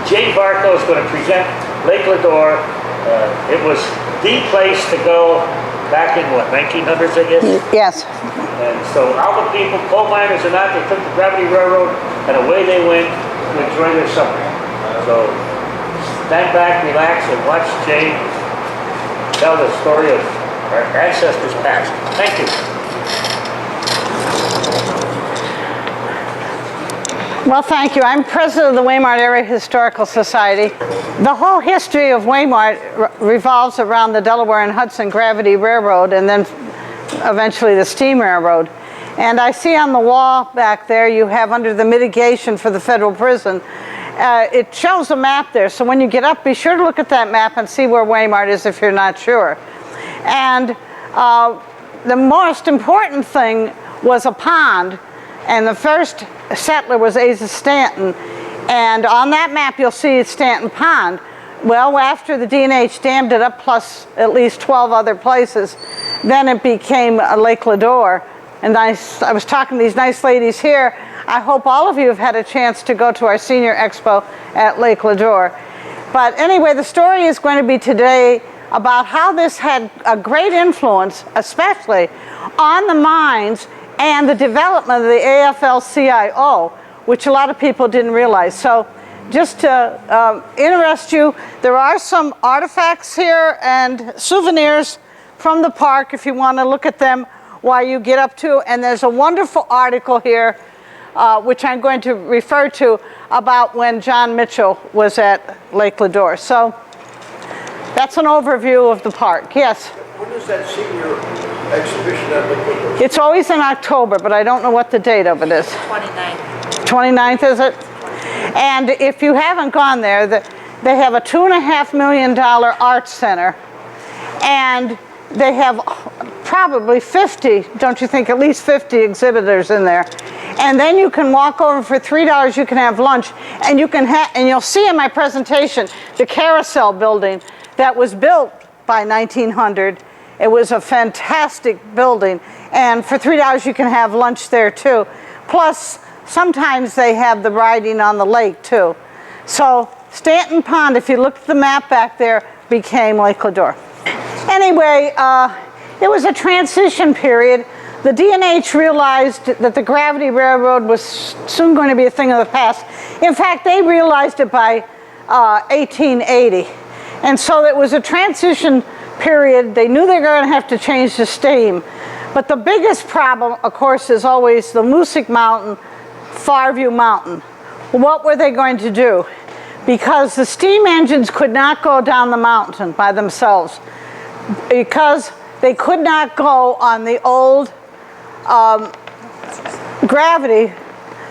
Jay Barco is going to present Lake Ladore. It was the place to go back in, what, 1900s, I guess? Yes. And so all the people, coal miners or not, they took the gravity railroad and away they went to enjoy their summer. So stand back, relax, and watch Jay tell the story of our ancestors past. Thank you. Well, thank you. I'm president of the Waymart Area Historical Society. The whole history of Waymart revolves around the Delaware and Hudson Gravity Railroad and then eventually the Steam Railroad. And I see on the wall back there you have under the mitigation for the federal prison, it shows a map there. So when you get up, be sure to look at that map and see where Waymart is if you're not sure. And the most important thing was a pond. And the first settler was Asa Stanton. And on that map, you'll see Stanton Pond. Well, after the D&H dammed it up, plus at least 12 other places, then it became Lake Ladore. And I was talking to these nice ladies here. I hope all of you have had a chance to go to our senior expo at Lake Ladore. But anyway, the story is going to be today about how this had a great influence, especially on the mines and the development of the AFL-CIO, which a lot of people didn't realize. So just to interest you, there are some artifacts here and souvenirs from the park if you want to look at them while you get up to. And there's a wonderful article here, which I'm going to refer to, about when John Mitchell was at Lake Ladore. So that's an overview of the park. Yes? When is that senior exhibition at Lake Ladore? It's always in October, but I don't know what the date of it is. 29th. 29th, is it? And if you haven't gone there, they have a $2.5 million arts center, and they have probably 50, don't you think, at least 50 exhibitors in there. And then you can walk over for $3, you can have lunch, and you can and you'll see in my presentation the Carousel building that was built by 1900. It was a fantastic building, and for $3 you can have lunch there too. Plus, sometimes they have the riding on the lake too. So Stanton Pond, if you look at the map back there, became Lake Ladore. Anyway, it was a transition period. The D&H realized that the gravity railroad was soon going to be a thing of the past. In fact, they realized it by 1880. And so it was a transition period. They knew they were going to have to change the steam. But the biggest problem, of course, is always the Moosic Mountain, Farview Mountain. What were they going to do? Because the steam engines could not go down the mountain by themselves, because they could not go on the old gravity,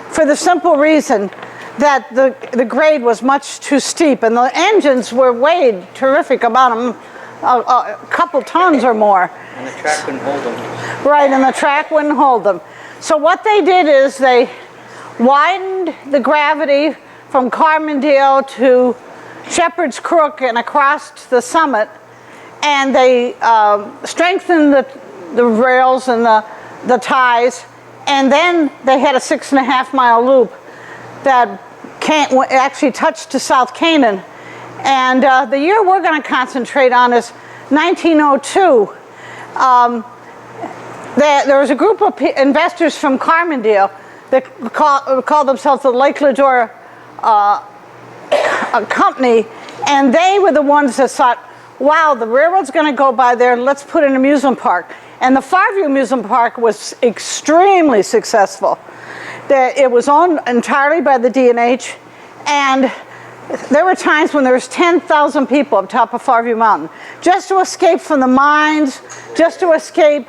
for the simple reason that the grade was much too steep, and the engines were weighed terrific, about a couple tons or more. And the track wouldn't hold them. Right, and the track wouldn't hold them. So what they did is they widened the gravity from Carbondale to Shepherd's Crook and across the summit, and they strengthened the rails and the ties, and then they had a 6.5-mile loop that actually touched to South Canaan. And the year we're going to concentrate on is 1902. There was a group of investors from Carbondale that called themselves the Lake Ladore Company, and they were the ones that thought, wow, the railroad's going to go by there, let's put an amusement park. And the Farview Amusement Park was extremely successful. It was owned entirely by the D&H, and there were times when there was 10,000 people up top of Farview Mountain, just to escape from the mines, just to escape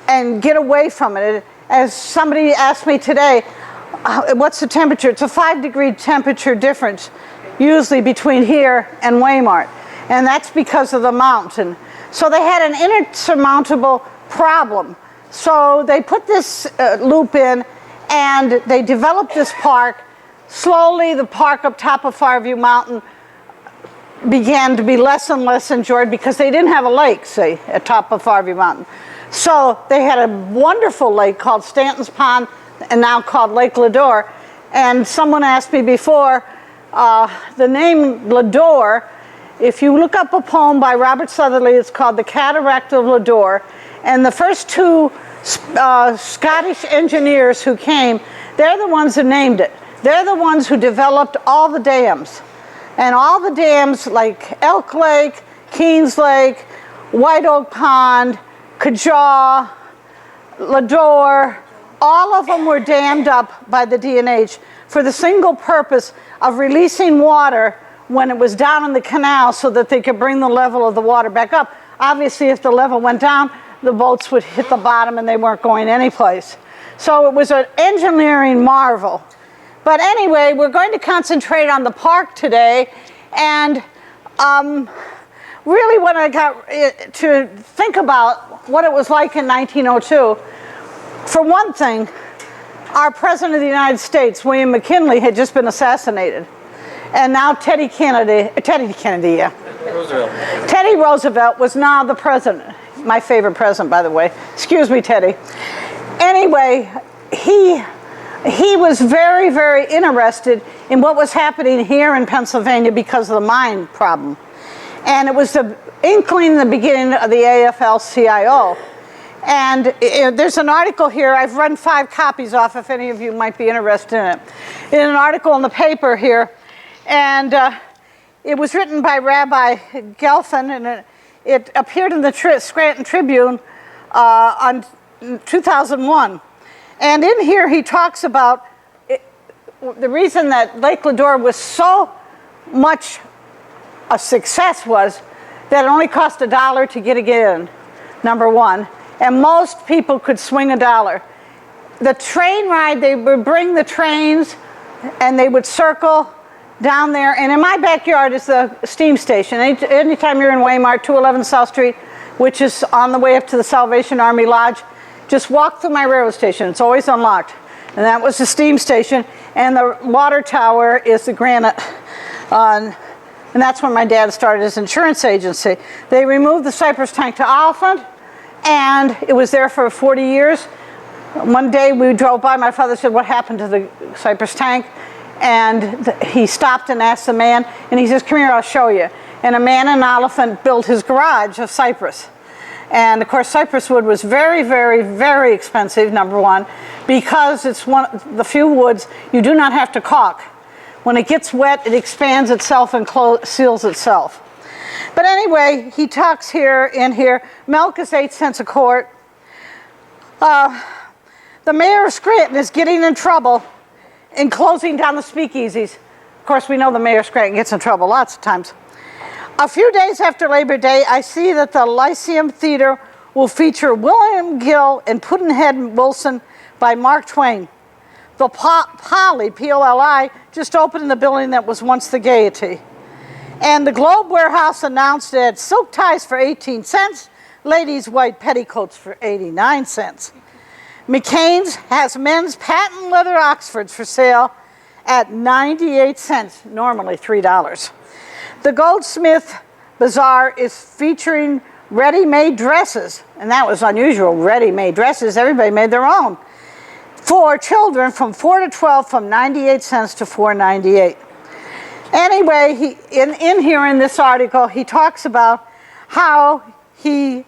and get away from it. As somebody asked me today, what's the temperature? It's a 5-degree temperature difference, usually between here and Waymart, and that's because of the mountain. So they had an insurmountable problem. So they put this loop in, and they developed this park. Slowly, the park up top of Farview Mountain began to be less and less enjoyed because they didn't have a lake, see, at top of Farview Mountain. So they had a wonderful lake called Stanton's Pond, and now called Lake Ladore. And someone asked me before, the name Ladore, if you look up a poem by Robert Sutherland, it's called The Cataract of Ladore. And the first two Scottish engineers who came, they're the ones who named it. They're the ones who developed all the dams. And all the dams like Elk Lake, Keens Lake, White Oak Pond, Kajaw, Ladore, all of them were dammed up by the D&H for the single purpose of releasing water when it was down in the canal so that they could bring the level of the water back up. Obviously, if the level went down, the boats would hit the bottom and they weren't going anyplace. So it was an engineering marvel. But anyway, we're going to concentrate on the park today, and really when I got to think about what it was like in 1902, for one thing, our President of the United States, William McKinley, had just been assassinated. And now Teddy Roosevelt was now the president. My favorite president, by the way. Excuse me, Teddy. Anyway, he was very, very interested in what was happening here in Pennsylvania because of the mine problem. And it was the inkling, the beginning of the AFL-CIO. And there's an article here, I've run 5 copies off if any of you might be interested in it. In an article in the paper here, and it was written by Rabbi Gelfand, and it appeared in the Scranton Tribune on 2001. And in here he talks about the reason that Lake Ladore was so much a success was that it only cost $1 to get in, number one. And most people could swing $1. The train ride, they would bring the trains and they would circle down there. And in my backyard is the steam station. Anytime you're in Waymart, 211 South Street, which is on the way up to the Salvation Army Lodge, just walk through my railroad station. It's always unlocked. And that was the steam station. And the water tower is the Granite. And that's when my dad started his insurance agency. They removed the Cypress tank to Oliphant. And it was there for 40 years. One day we drove by, my father said, "What happened to the Cypress tank?" And he stopped and asked the man, and he says, "Come here, I'll show you." And a man in Oliphant built his garage of cypress. And of course, cypress wood was very, very, very expensive, number one, because it's one of the few woods you do not have to caulk. When it gets wet, it expands itself and seals itself. But anyway, he talks here, milk is 8 cents a quart. The mayor of Scranton is getting in trouble in closing down the speakeasies. Of course, we know the mayor of Scranton gets in trouble lots of times. A few days after Labor Day, I see that the Lyceum Theater will feature William Gill and Pudd'nhead Wilson by Mark Twain. The Poly, P-O-L-I, just opened in the building that was once the Gaiety. And the Globe Warehouse announced it had silk ties for 18 cents, ladies' white petticoats for 89 cents. McCain's has men's patent leather Oxfords for sale at 98 cents, normally $3. The Goldsmith Bazaar is featuring ready-made dresses, and that was unusual, ready-made dresses. Everybody made their own. For children from 4 to 12 from 98 cents to $4.98. Anyway, in here in this article, he talks about how he,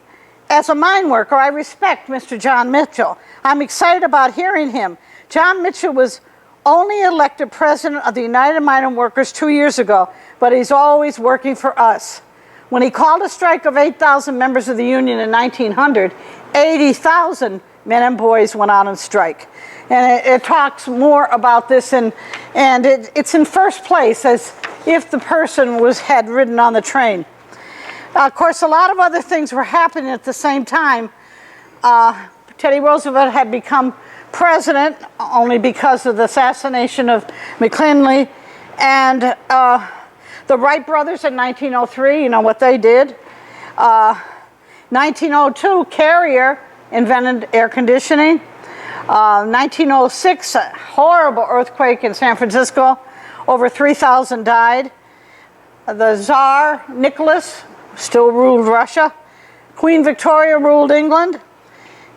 as a mine worker, I respect Mr. John Mitchell. I'm excited about hearing him. John Mitchell was only elected president of the United Mine Workers 2 years ago, but he's always working for us. When he called a strike of 8,000 members of the union in 1900, 80,000 men and boys went out on strike. And it talks more about this, and it's in first place as if the person had ridden on the train. Of course, a lot of other things were happening at the same time. Teddy Roosevelt had become president only because of the assassination of McKinley, and the Wright brothers in 1903, you know what they did. 1902, Carrier invented air conditioning. 1906, a horrible earthquake in San Francisco. Over 3,000 died. The Tsar Nicholas still ruled Russia. Queen Victoria ruled England.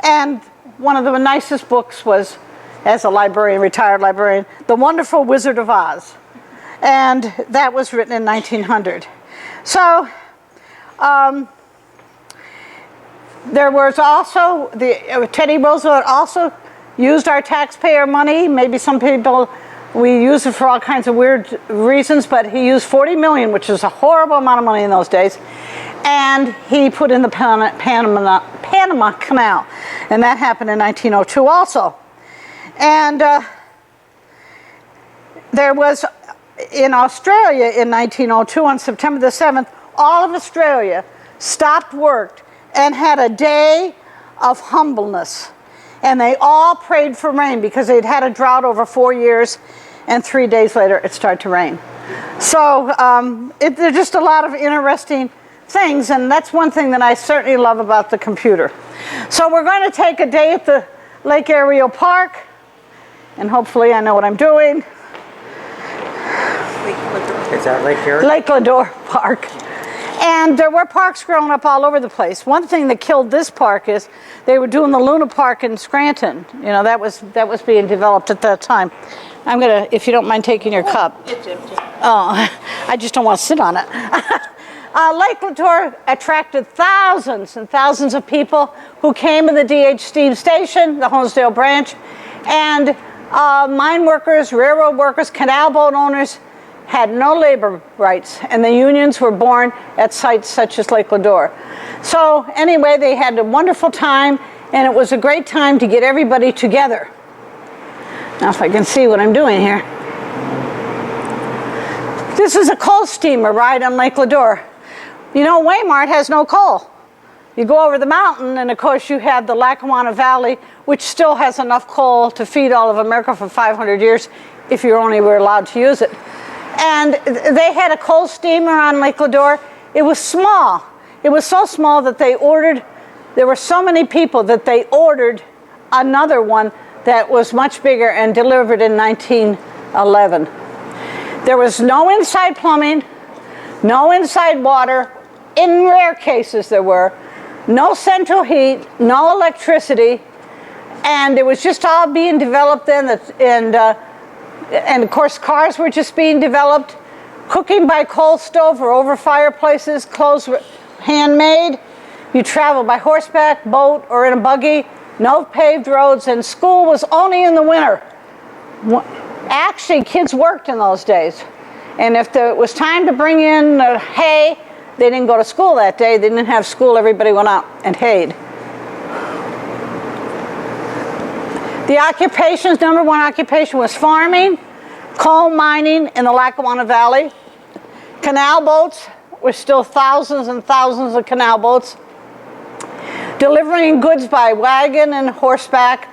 And one of the nicest books was, as a librarian, retired librarian, The Wonderful Wizard of Oz. And that was written in 1900. So there was also, Teddy Roosevelt also used our taxpayer money. Maybe some people, we use it for all kinds of weird reasons, but he used 40 million, which is a horrible amount of money in those days. And he put in the Panama Canal. And that happened in 1902 also. And there was, in Australia in 1902, on September the 7th, all of Australia stopped work and had a day of humbleness. And they all prayed for rain because they'd had a drought over 4 years, and 3 days later it started to rain. So there's just a lot of interesting things, and that's one thing that I certainly love about the computer. So we're going to take a day at the Lake Ariel Park, and hopefully I know what I'm doing. Is that Lake Ariel? Lake Ladore Park. And there were parks growing up all over the place. One thing that killed this park is they were doing the Luna Park in Scranton. You know, that was being developed at that time. I'm gonna, if you don't mind taking your cup. It's empty. Oh, I just don't want to sit on it. Lake Ladore attracted thousands and thousands of people who came to the DH Steam Station, the Honesdale branch, and mine workers, railroad workers, canal boat owners had no labor rights, and the unions were born at sites such as Lake Ladore. So anyway, they had a wonderful time, and it was a great time to get everybody together. Now if I can see what I'm doing here. This is a coal steamer ride on Lake Ladore. You know, Waymart has no coal. You go over the mountain, and of course you have the Lackawanna Valley, which still has enough coal to feed all of America for 500 years if you only were allowed to use it. And they had a coal steamer on Lake Ladore. It was small. It was so small that there were so many people that they ordered another one that was much bigger and delivered in 1911. There was no inside plumbing, no inside water. In rare cases there were. No central heat, no electricity, and it was just all being developed then, and of course cars were just being developed. Cooking by coal stove or over fireplaces, clothes were handmade. You traveled by horseback, boat, or in a buggy. No paved roads, and school was only in the winter. Actually, kids worked in those days. And if it was time to bring in hay, they didn't go to school that day. They didn't have school. Everybody went out and hayed. The occupations, number one occupation was farming, coal mining in the Lackawanna Valley. Canal boats were still thousands and thousands of canal boats. Delivering goods by wagon and horseback.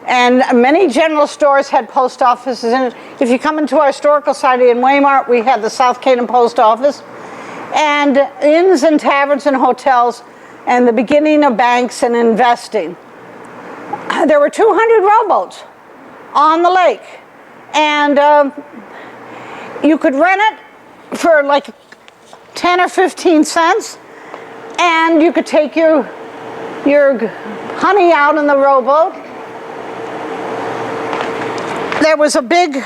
And many general stores had post offices in it. If you come into our historical society in Waymart, we had the South Canaan Post Office. And inns and taverns and hotels, and the beginning of banks and investing. There were 200 rowboats on the lake, and you could rent it for like 10 or 15 cents, and you could take your honey out in the rowboat. There was a big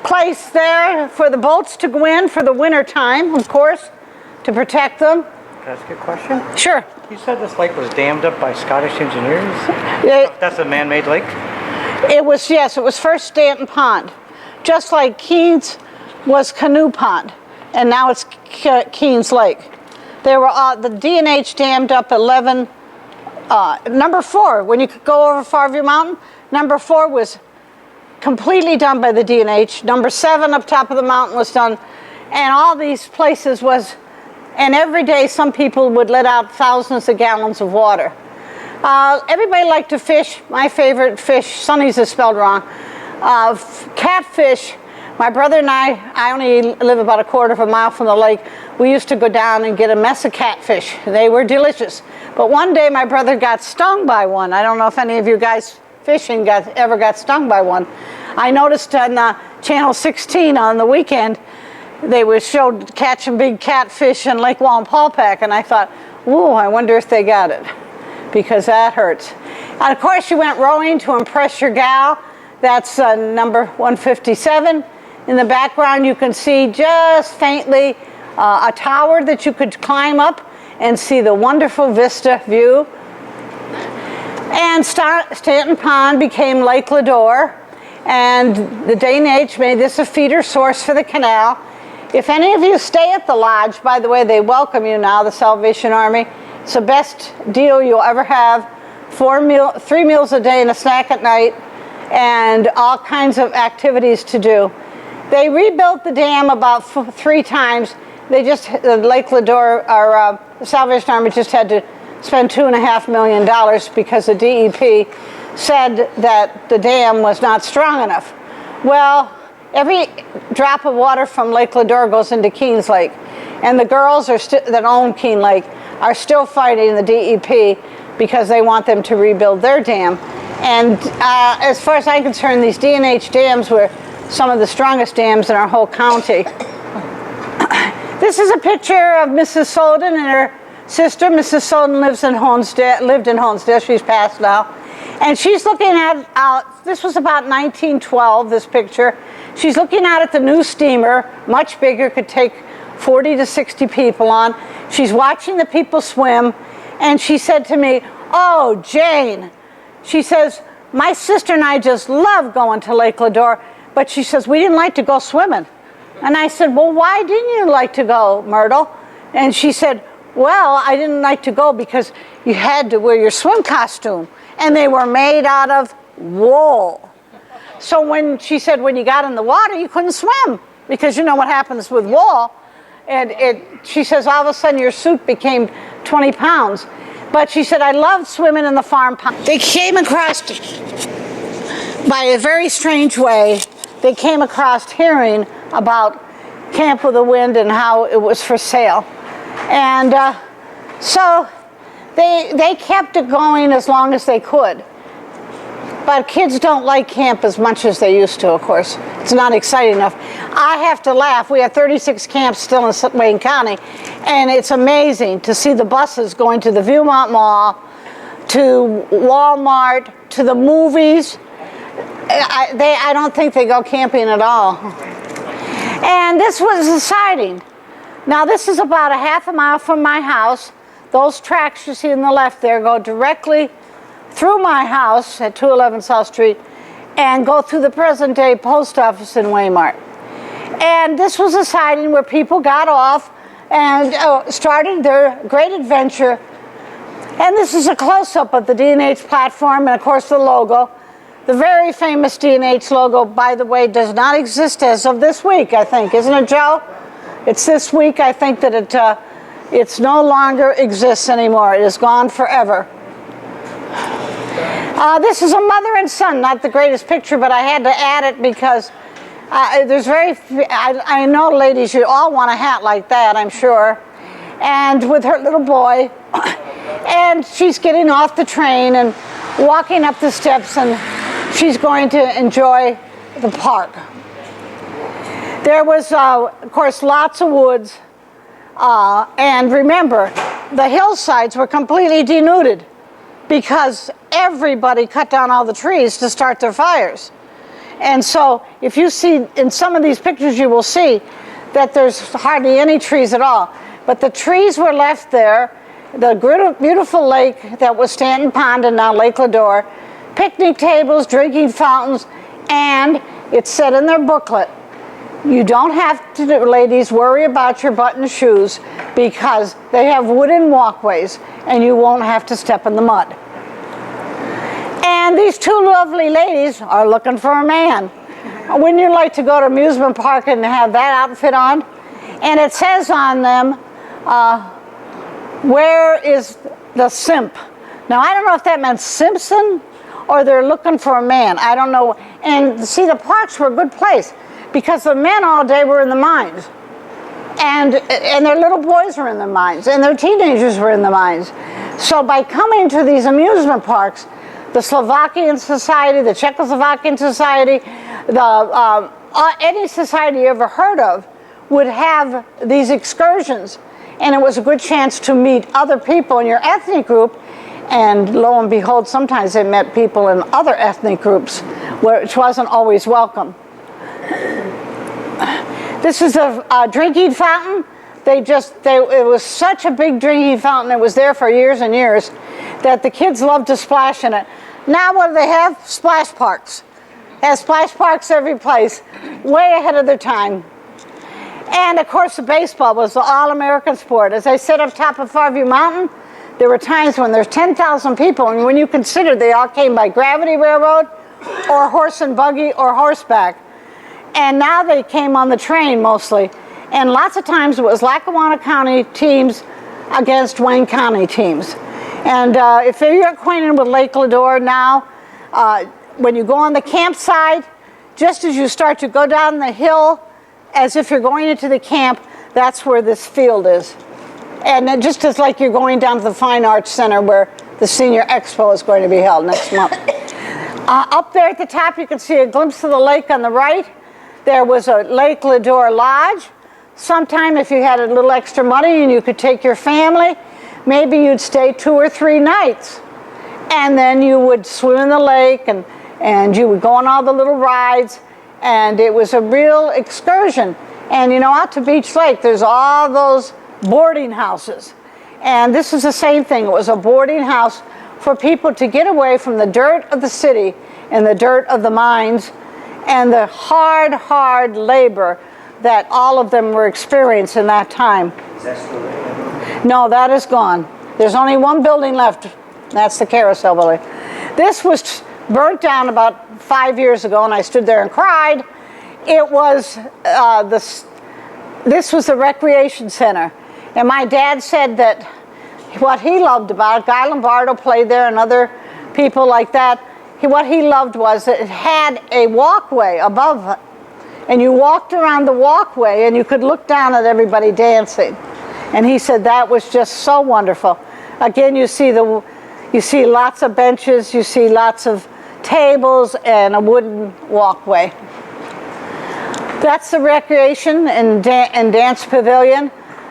place there for the boats to go in for the winter time, of course, to protect them. Can I ask you a question? Sure. You said this lake was dammed up by Scottish engineers? That's a man-made lake? It was, yes, it was first Stanton Pond. Just like Keenes was Canoe Pond, and now it's Keenes Lake. They were the D&H dammed up 11, number 4, when you could go over Farview Mountain, number 4 was completely done by the D&H. Number 7 up top of the mountain was done, and all these places was, and every day some people would let out thousands of gallons of water. Everybody liked to fish. My favorite fish, Sonny's is spelled wrong, catfish. My brother and I only live about a quarter of a mile from the lake. We used to go down and get a mess of catfish. They were delicious. But one day my brother got stung by one. I don't know if any of you guys fishing ever got stung by one. I noticed on Channel 16 on the weekend, they showed catching big catfish in Lake Wallenpaupack, and I thought, whoa, I wonder if they got it, because that hurts. And of course, you went rowing to impress your gal. That's number 157. In the background, you can see just faintly a tower that you could climb up and see the wonderful vista view. And Stanton Pond became Lake Ladore, and the Dane-Age made this a feeder source for the canal. If any of you stay at the lodge, by the way, they welcome you now, the Salvation Army. It's the best deal you'll ever have. 3 meals a day and a snack at night, and all kinds of activities to do. They rebuilt the dam about 3 times. Lake Ladore, or the Salvation Army just had to spend $2.5 million because the DEP said that the dam was not strong enough. Well, every drop of water from Lake Ladore goes into Keens Lake, and the girls that own Keene Lake are still fighting the DEP because they want them to rebuild their dam. And as far as I'm concerned, these D&H dams were some of the strongest dams in our whole county. This is a picture of Mrs. Solden and her sister. Mrs. Solden lived in Honesdale. She's passed now. And she's looking at, this was about 1912, this picture. She's looking out at the new steamer, much bigger, could take 40 to 60 people on. She's watching the people swim, and she said to me, "Oh, Jane," she says, "my sister and I just love going to Lake Ladore," but she says, "we didn't like to go swimming." And I said, "Well, why didn't you like to go, Myrtle?" And she said, "Well, I didn't like to go because you had to wear your swim costume, and they were made out of wool. So when she said when you got in the water, you couldn't swim because you know what happens with wool. And she says all of a sudden your suit became 20 pounds. But she said, I loved swimming in the farm pond. They came across, by a very strange way, they came across hearing about Camp of the Wind and how it was for sale. And so they kept it going as long as they could. But kids don't like camp as much as they used to, of course. It's not exciting enough. I have to laugh. We have 36 camps still in Wayne County, and it's amazing to see the buses going to the Viewmont Mall, to Walmart, to the movies. I don't think they go camping at all. And this was exciting. Now this is about a half a mile from my house. Those tracks you see on the left there go directly through my house at 211 South Street and go through the present-day post office in Waymart. And this was a siding where people got off and started their great adventure. And this is a close-up of the D&H platform and, of course, the logo. The very famous D&H logo, by the way, does not exist as of this week, I think. Isn't it, Joe? It's this week, I think, that it's no longer exists anymore. It is gone forever. This is a mother and son, not the greatest picture, but I had to add it because there's I know ladies, you all want a hat like that, I'm sure. And with her little boy, and she's getting off the train and walking up the steps, and she's going to enjoy the park. There was, of course, lots of woods. And remember, the hillsides were completely denuded because everybody cut down all the trees to start their fires. And so if you see in some of these pictures, you will see that there's hardly any trees at all. But the trees were left there, the beautiful lake that was Stanton Pond and now Lake Ladore, picnic tables, drinking fountains, and it said in their booklet, you don't have to, ladies, worry about your button shoes because they have wooden walkways and you won't have to step in the mud. And these two lovely ladies are looking for a man. Wouldn't you like to go to an amusement park and have that outfit on? And it says on them, where is the simp? Now, I don't know if that meant Simpson or they're looking for a man. I don't know. And see, the parks were a good place because the men all day were in the mines. And their little boys were in the mines. And their teenagers were in the mines. So by coming to these amusement parks, the Slovakian Society, the Czechoslovakian Society, any society you ever heard of would have these excursions. And it was a good chance to meet other people in your ethnic group. And lo and behold, sometimes they met people in other ethnic groups, which wasn't always welcome. This is a drinking fountain. It was such a big drinking fountain. It was there for years and years that the kids loved to splash in it. Now what do they have? Splash parks. They have splash parks every place, way ahead of their time. And of course the baseball was the all-American sport. As I said up top of Farview Mountain, there were times when there's 10,000 people, and when you consider they all came by gravity railroad or horse and buggy or horseback. And now they came on the train mostly. And lots of times it was Lackawanna County teams against Wayne County teams. And if you're acquainted with Lake Ladore now, when you go on the campsite, just as you start to go down the hill, as if you're going into the camp, that's where this field is. And it just as like you're going down to the Fine Arts Center where the Senior Expo is going to be held next month. Up there at the top, you can see a glimpse of the lake on the right. There was a Lake Ladore Lodge. Sometime if you had a little extra money and you could take your family, maybe you'd stay 2 or 3 nights. And then you would swim in the lake and you would go on all the little rides. And it was a real excursion. And you know, out to Beach Lake, there's all those boarding houses. And this is the same thing. It was a boarding house for people to get away from the dirt of the city and the dirt of the mines and the hard labor that all of them were experiencing that time. Is that still there? No, that is gone. There's only one building left. That's the Carousel Building. This was burnt down about 5 years ago, and I stood there and cried. It was this was the recreation center, and my dad said that what he loved about it, Guy Lombardo played there and other people like that, what he loved was that it had a walkway above it, and you walked around the walkway and you could look down at everybody dancing. And he said that was just so wonderful. Again, you see lots of benches, you see lots of tables and a wooden walkway. That's the recreation and dance pavilion.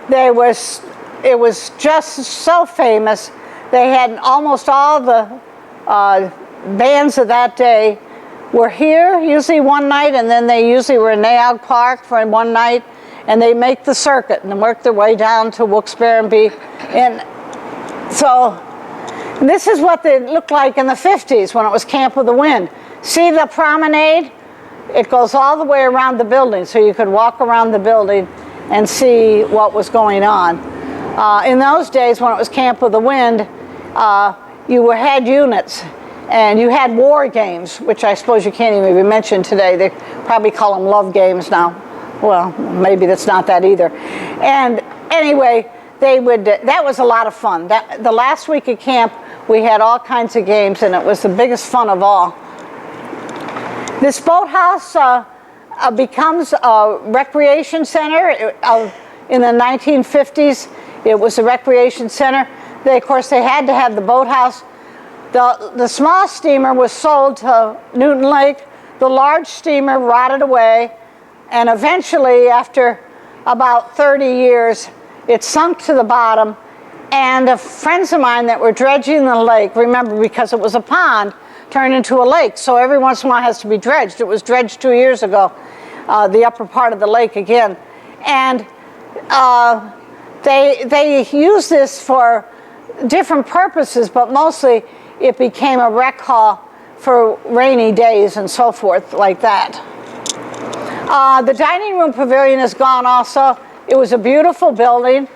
It was just so famous. They had almost all the bands of that day were here usually one night, and then they usually were in Naog Park for one night, and they make the circuit and work their way down to Wilkes-Barre. And so this is what they looked like in the 50s when it was Camp of the Wind. See the promenade? It goes all the way around the building, so you could walk around the building and see what was going on. In those days when it was Camp of the Wind, you had units, and you had war games, which I suppose you can't even be mentioned today. They probably call them love games now. Well, maybe that's not that either. And anyway, that was a lot of fun. The last week of camp, we had all kinds of games, and it was the biggest fun of all. This boathouse becomes a recreation center. In the 1950s, it was a recreation center. Of course, they had to have the boathouse. The small steamer was sold to Newton Lake. The large steamer rotted away, and eventually, after about 30 years, it sunk to the bottom. And friends of mine that were dredging the lake, remember, because it was a pond, turned into a lake. So every once in a while it has to be dredged. It was dredged 2 years ago, the upper part of the lake again. And they use this for different purposes, but mostly it became a rec hall for rainy days and so forth like that. The dining room pavilion is gone also. It was a beautiful building.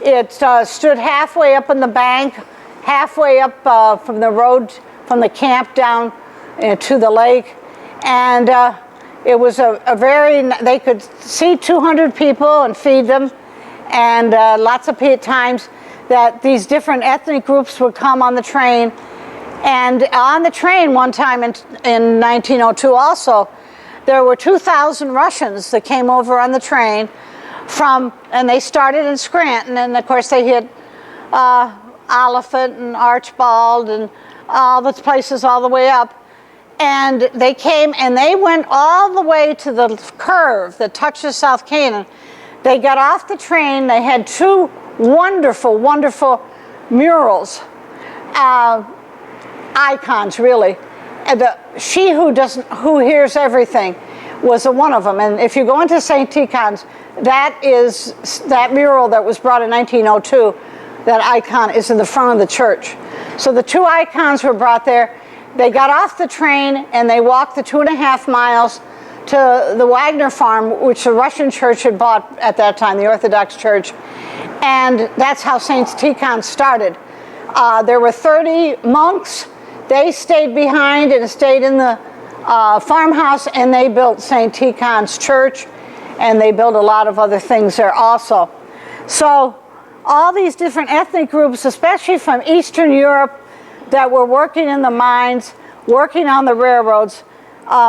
It stood halfway up in the bank, halfway up from the road, from the camp down to the lake. And it was they could seat 200 people and feed them. And lots of times that these different ethnic groups would come on the train. And on the train one time in 1902 also, there were 2,000 Russians that came over on the train and they started in Scranton, and of course they hit Oliphant and Archbald and all the places all the way up. And they came and they went all the way to the curve that touches South Canaan. They got off the train. They had 2 wonderful, wonderful murals, icons really. And She Who Hears Everything was one of them. And if you go into St. Tikhon's, that mural that was brought in 1902, that icon is in the front of the church. So the two icons were brought there. They got off the train and they walked the 2.5 miles to the Wagner farm, which the Russian church had bought at that time, the Orthodox church. And that's how St. Tikhon started. There were 30 monks. They stayed behind and stayed in the farmhouse, and they built St. Tikhon's church, and they built a lot of other things there also. So all these different ethnic groups, especially from Eastern Europe, that were working in the mines, working on the railroads,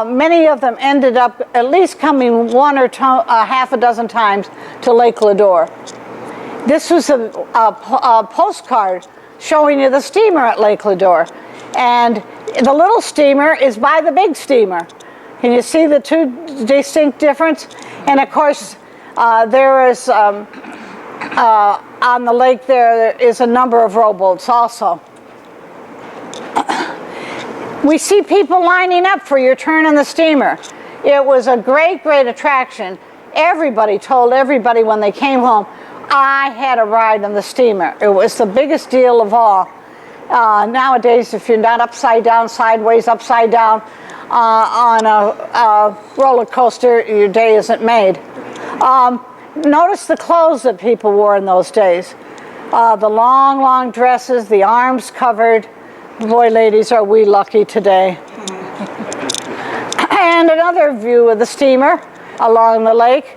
many of them ended up at least coming one or half a dozen times to Lake Ladore. This was a postcard showing you the steamer at Lake Ladore. And the little steamer is by the big steamer. Can you see the two distinct difference? And of course, there is, on the lake there is a number of rowboats also. We see people lining up for your turn on the steamer. It was a great, great attraction. Everybody told everybody when they came home, I had a ride on the steamer. It was the biggest deal of all. Nowadays, if you're not upside down, sideways, upside down on a roller coaster, your day isn't made. Notice the clothes that people wore in those days. The long, long dresses, the arms covered. Boy, ladies, are we lucky today. And another view of the steamer along the lake.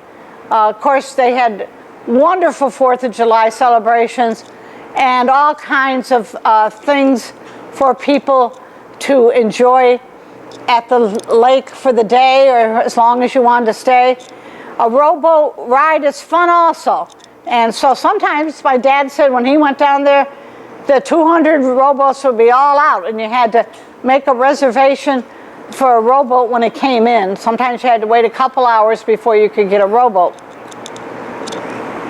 Of course, they had wonderful 4th of July celebrations and all kinds of things for people to enjoy at the lake for the day or as long as you wanted to stay. A rowboat ride is fun also. And so sometimes my dad said when he went down there, the 200 rowboats would be all out and you had to make a reservation for a rowboat when it came in. Sometimes you had to wait a couple hours before you could get a rowboat.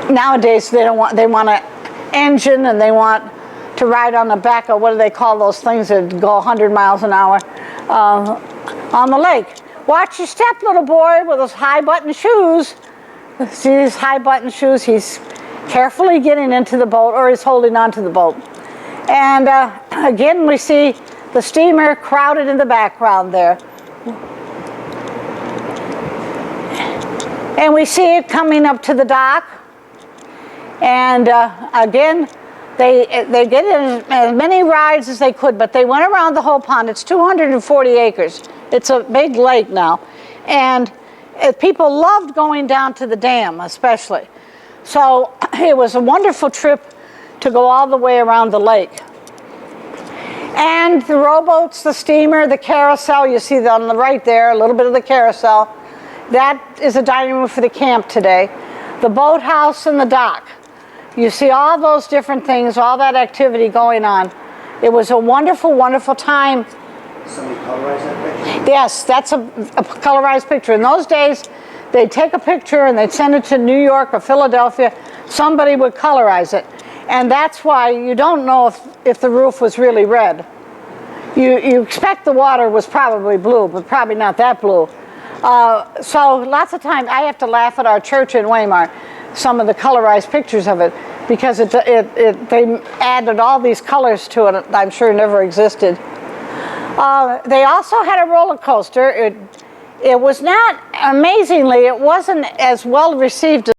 Nowadays they want an engine and they want to ride on the back of, what do they call those things that go 100 miles an hour on the lake. Watch your step, little boy, with those high button shoes. See these high button shoes? He's carefully getting into the boat, or he's holding onto the boat. And again, we see the steamer crowded in the background there. And we see it coming up to the dock. And again, they get in as many rides as they could, but they went around the whole pond. It's 240 acres. It's a big lake now. And people loved going down to the dam, especially. So it was a wonderful trip to go all the way around the lake. And the rowboats, the steamer, the carousel, you see on the right there, a little bit of the carousel. That is a dining room for the camp today. The boathouse and the dock. You see all those different things, all that activity going on. It was a wonderful, wonderful time. Somebody colorized that picture? Yes, that's a colorized picture. In those days, they'd take a picture and they'd send it to New York or Philadelphia. Somebody would colorize it. And that's why you don't know if the roof was really red. You expect the water was probably blue, but probably not that blue. So lots of times I have to laugh at our church in Weimar, some of the colorized pictures of it, because they added all these colors to it that I'm sure never existed. They also had a roller coaster. It was not, amazingly, it wasn't as well received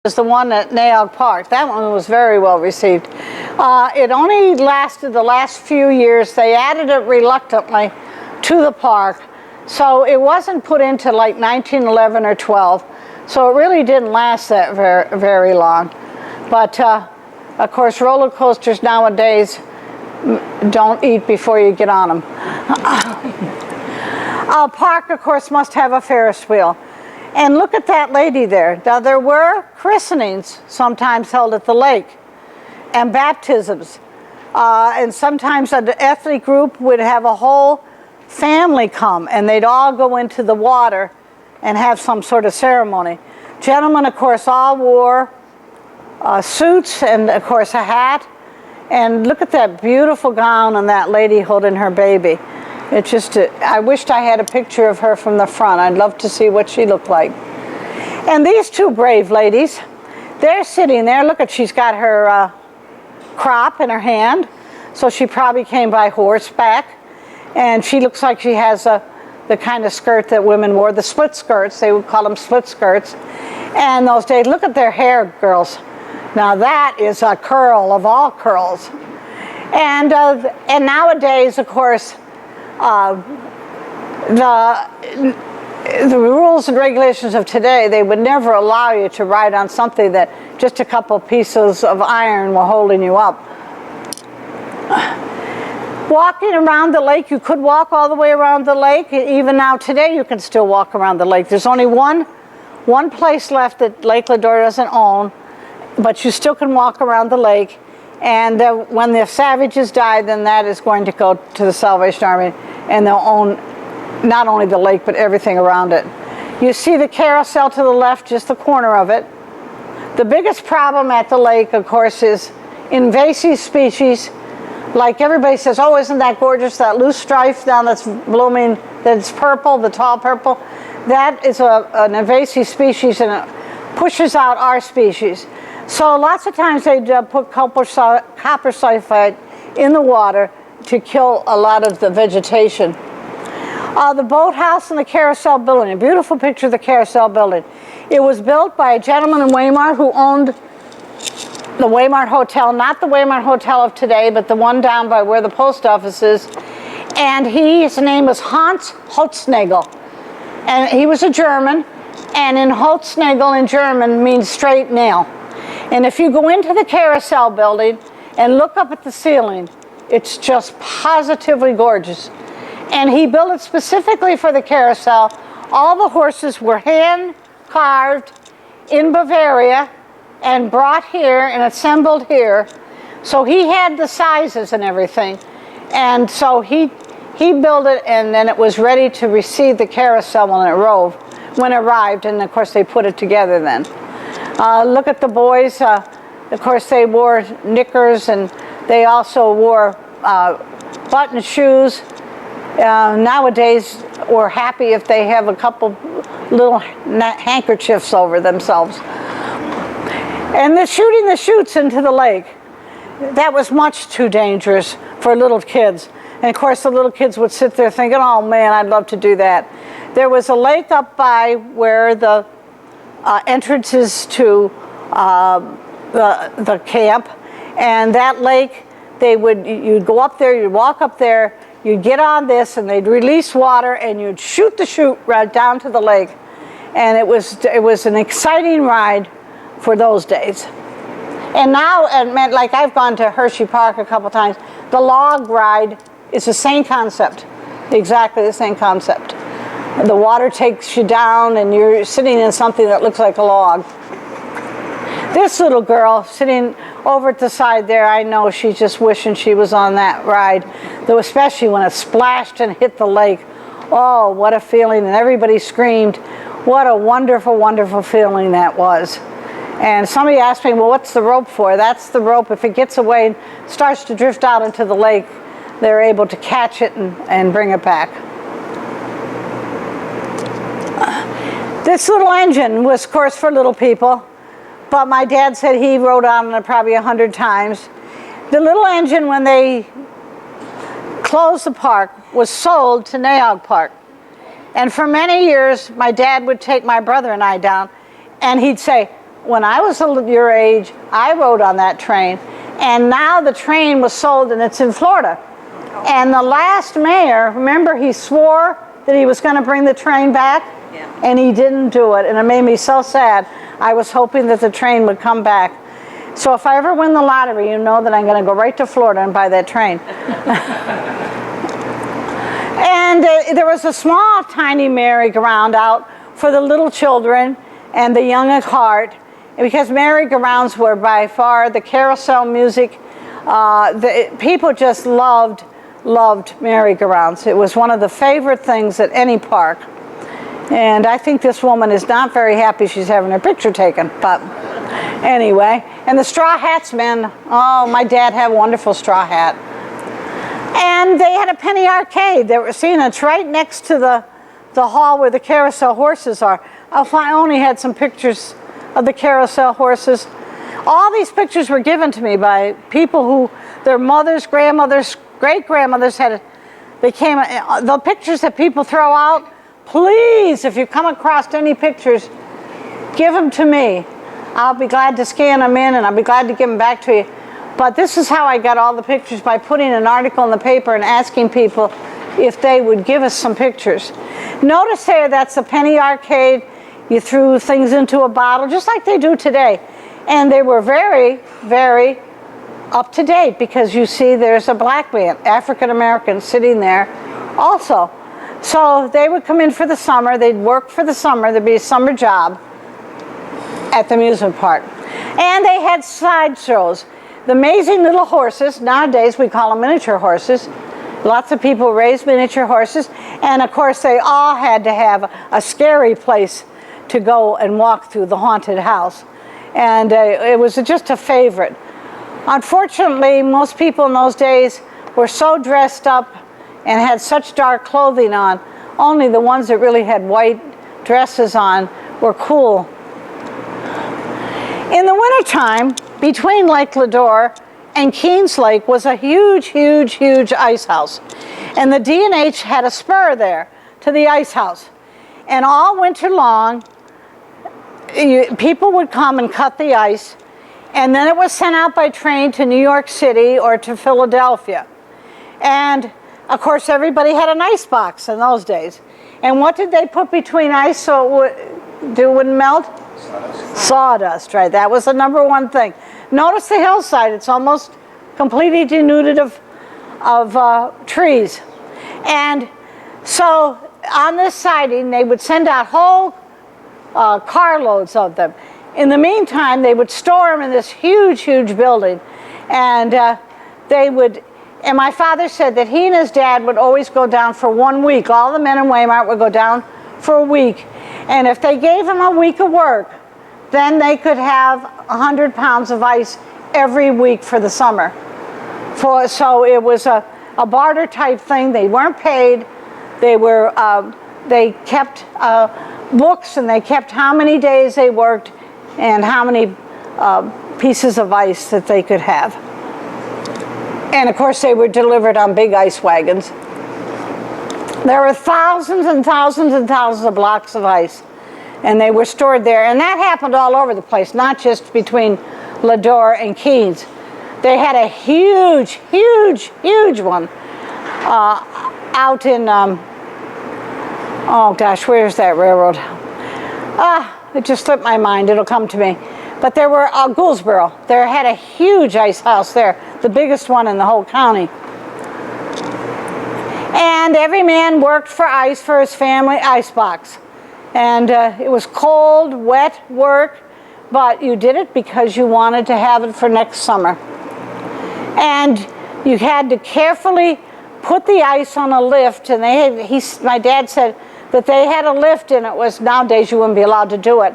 as the one at Naog Park. That one was very well received. It only lasted the last few years. They added it reluctantly to the park. So it wasn't put into like 1911 or 12. So it really didn't last that very, very long. But of course, roller coasters nowadays don't eat before you get on them. A park, of course, must have a Ferris wheel. And look at that lady there. Now, there were christenings sometimes held at the lake and baptisms. And sometimes an ethnic group would have a whole family come and they'd all go into the water and have some sort of ceremony. Gentlemen, of course, all wore suits and, of course, a hat. And look at that beautiful gown on that lady holding her baby. It's just, I wished I had a picture of her from the front. I'd love to see what she looked like. And these two brave ladies, they're sitting there. Look at, she's got her crop in her hand. So she probably came by horseback. And she looks like she has the kind of skirt that women wore, the split skirts. They would call them split skirts. And those days, look at their hair, girls. Now that is a curl of all curls. And nowadays, of course, the rules and regulations of today, they would never allow you to ride on something that just a couple pieces of iron were holding you up. Walking around the lake, you could walk all the way around the lake. Even now today, you can still walk around the lake. There's only one place left that Lake Ladore doesn't own, but you still can walk around the lake. And when the savages die, then that is going to go to the Salvation Army, and they'll own not only the lake, but everything around it. You see the carousel to the left, just the corner of it. The biggest problem at the lake, of course, is invasive species. Like everybody says, oh, isn't that gorgeous, that loosestrife down that's blooming, that's purple, the tall purple? That is an invasive species, and it pushes out our species. So lots of times they put copper sulfide in the water to kill a lot of the vegetation. The boathouse and the carousel building, a beautiful picture of the carousel building. It was built by a gentleman in Weimar who owned the Weimar Hotel, not the Weimar Hotel of today, but the one down by where the post office is. And his name was Hans Holznagel. And he was a German, and in Holznagel in German means straight nail. And if you go into the carousel building and look up at the ceiling, it's just positively gorgeous. And he built it specifically for the carousel. All the horses were hand carved in Bavaria and brought here and assembled here. So he had the sizes and everything. And so he built it, and then it was ready to receive the carousel when it arrived, and of course they put it together then. Look at the boys. Of course they wore knickers, and they also wore button shoes. Nowadays we're happy if they have a couple little handkerchiefs over themselves. And shooting the chutes into the lake, that was much too dangerous for little kids. And of course the little kids would sit there thinking, oh man, I'd love to do that. There was a lake up by where the entrances to the camp, and that lake, you'd go up there, you'd walk up there, you'd get on this, and they'd release water, and you'd shoot the chute right down to the lake. And it was an exciting ride for those days. And now, like I've gone to Hershey Park a couple times, the log ride is the same concept, exactly the same concept. The water takes you down, and you're sitting in something that looks like a log. This little girl sitting over at the side there, I know she's just wishing she was on that ride, though, especially when it splashed and hit the lake. Oh, what a feeling, and everybody screamed. What a wonderful, wonderful feeling that was. And somebody asked me, well, what's the rope for? That's the rope. If it gets away and starts to drift out into the lake, they're able to catch it and bring it back. This little engine was, of course, for little people, but my dad said he rode on it probably 100 times. The little engine, when they closed the park, was sold to Naog Park. And for many years, my dad would take my brother and I down, and he'd say, when I was your age, I rode on that train. And now the train was sold, and it's in Florida. And the last mayor, remember, he swore that he was going to bring the train back? Yeah. And he didn't do it, and it made me so sad. I was hoping that the train would come back. So if I ever win the lottery, you know that I'm going to go right to Florida and buy that train. And there was a small, tiny merry-go-round out for the little children and the young at heart, because merry-go-rounds were by far the carousel music. People just loved merry-go-rounds. It was one of the favorite things at any park. And I think this woman is not very happy she's having her picture taken, but anyway. And the straw hats, man, oh, my dad had a wonderful straw hat. And they had a penny arcade. They were seeing it's right next to the hall where the carousel horses are. I only had some pictures of the carousel horses. All these pictures were given to me by people who their mothers, grandmothers, great-grandmothers had. The pictures that people throw out, please, if you come across any pictures, give them to me. I'll be glad to scan them in and I'll be glad to give them back to you. But this is how I got all the pictures, by putting an article in the paper and asking people if they would give us some pictures. Notice there, that's the penny arcade. You threw things into a bottle, just like they do today. And they were very, very up to date, because you see there's a black man, African American, sitting there also. So they would come in for the summer, they'd work for the summer, there'd be a summer job at the amusement park. And they had sideshows. The amazing little horses, nowadays we call them miniature horses. Lots of people raise miniature horses, and of course they all had to have a scary place to go and walk through, the haunted house. And it was just a favorite. Unfortunately, most people in those days were so dressed up and had such dark clothing on, only the ones that really had white dresses on were cool. In the wintertime, between Lake Ladore and Keens Lake was a huge, huge, huge ice house. And the D&H had a spur there to the ice house. And all winter long, people would come and cut the ice, and then it was sent out by train to New York City or to Philadelphia. And of course, everybody had an ice box in those days. And what did they put between ice so it wouldn't melt? Sawdust, right? That was the number one thing. Notice the hillside, it's almost completely denuded of trees. And so on this siding, they would send out whole carloads of them. In the meantime, they would store them in this huge, huge building. And and my father said that he and his dad would always go down for 1 week. All the men in Waymart would go down for a week. And if they gave them a week of work, then they could have 100 pounds of ice every week for the summer. So it was a barter type thing. They weren't paid. They kept books, and they kept how many days they worked and how many pieces of ice that they could have. And of course, they were delivered on big ice wagons. There were thousands and thousands and thousands of blocks of ice, and they were stored there. And that happened all over the place, not just between Ladore and Keens. They had a huge, huge, huge one out in, oh gosh, where's that railroad? It just slipped my mind, it'll come to me. But there were, Gouldsboro, they had a huge ice house there, the biggest one in the whole county. And every man worked for ice for his family icebox. And it was cold, wet work, but you did it because you wanted to have it for next summer. And you had to carefully put the ice on a lift, and my dad said that they had a lift, and it was, nowadays you wouldn't be allowed to do it,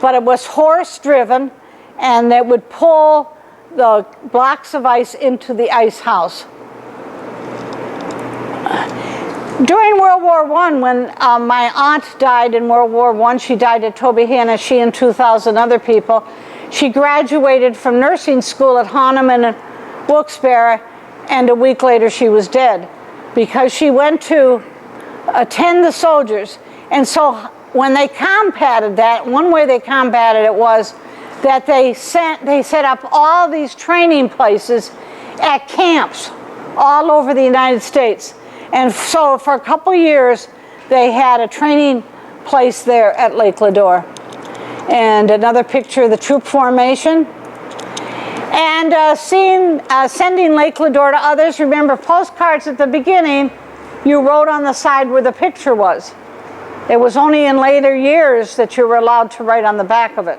but it was horse-driven, and it would pull the blocks of ice into the ice house. During World War I, when my aunt died in World War I, she died at Tobyhanna, she and 2,000 other people. She graduated from nursing school at Hahnemann and Wilkes-Barre, and a week later she was dead because she went to attend the soldiers. And so when they combated that, one way they combated it was that they set up all these training places at camps all over the United States. And so for a couple years, they had a training place there at Lake Ladore. And another picture of the troop formation. And sending Lake Ladore to others. Remember, postcards at the beginning, you wrote on the side where the picture was. It was only in later years that you were allowed to write on the back of it.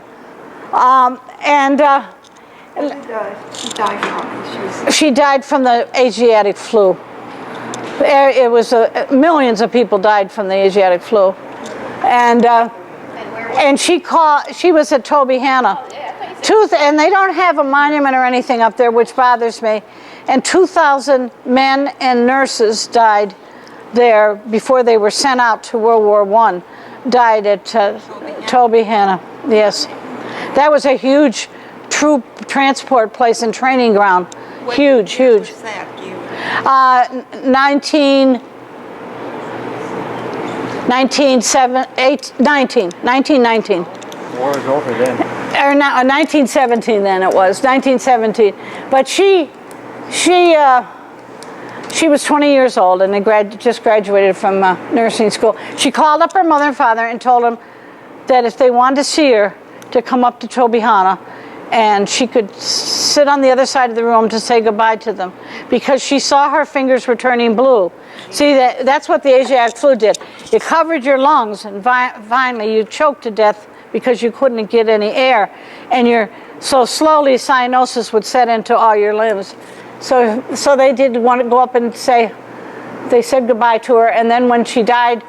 She died from the Asiatic flu. It was millions of people died from the Asiatic flu, and she was at Tobyhanna. And they don't have a monument or anything up there, which bothers me. And 2,000 men and nurses died there before they were sent out to World War I. Died at Tobyhanna. Yes. That was a huge troop transport place and training ground. Huge. What was that? Do you 1919. War is over then. Or no, 1917 then it was, 1917. But she was 20 years old and just graduated from nursing school. She called up her mother and father and told them that if they wanted to see her, to come up to Tobyhanna, and she could sit on the other side of the room to say goodbye to them, because she saw her fingers were turning blue. See, that's what the Asiatic flu did. It covered your lungs, and finally you choked to death because you couldn't get any air, and so slowly cyanosis would set into all your limbs. So they did want to go up and they said goodbye to her, and then when she died,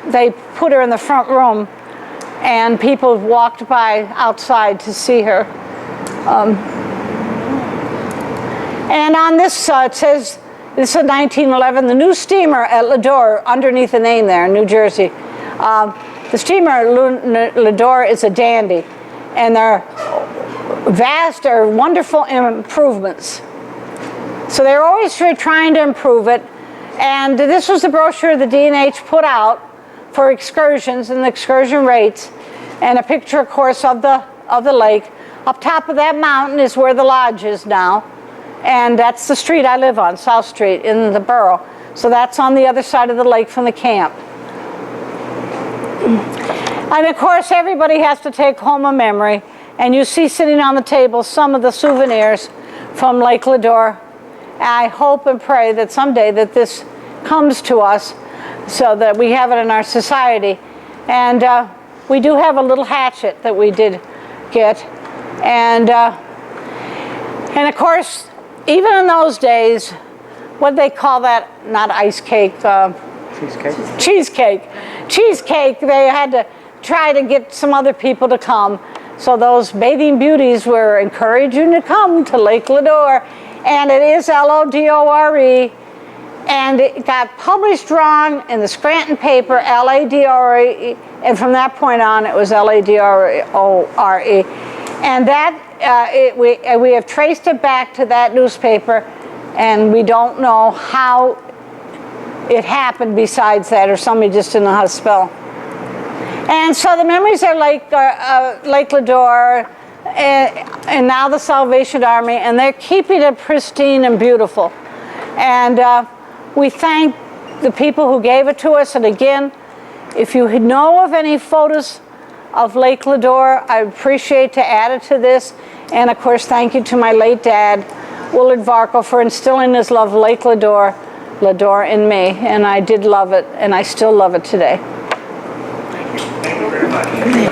they put her in the front room, and people walked by outside to see her. And on this, it says, this is 1911, the new steamer at Ladore, underneath the name there in New Jersey. The steamer at Ladore is a dandy, and they're vast or wonderful improvements. So they're always trying to improve it. And this was the brochure the D&H put out for excursions and the excursion rates, and a picture, of course, of the lake. Up top of that mountain is where the lodge is now, and that's the street I live on, South Street, in the borough. So that's on the other side of the lake from the camp. And of course, everybody has to take home a memory, and you see sitting on the table some of the souvenirs from Lake Ladore. I hope and pray that someday that this comes to us so that we have it in our society. And we do have a little hatchet that we did get. And of course, even in those days, what they call that, not ice cake, cheesecake. Cheesecake, they had to try to get some other people to come. So those bathing beauties were encouraging to come to Lake Ladore. And it is L-O-D-O-R-E. And it got published wrong in the Scranton paper, L-A-D-O-R-E. And from that point on, it was L-A-D-O-R-E. And that, we have traced it back to that newspaper, and we don't know how it happened besides that, or somebody just didn't know how to spell. And so the memories are Lake Ladore, and now the Salvation Army, and they're keeping it pristine and beautiful. And we thank the people who gave it to us. And again, if you know of any photos of Lake Ladore, I appreciate to add it to this. And of course, thank you to my late dad, Willard Varco, for instilling his love of Lake Ladore in me. And I did love it, and I still love it today. Thank you very much.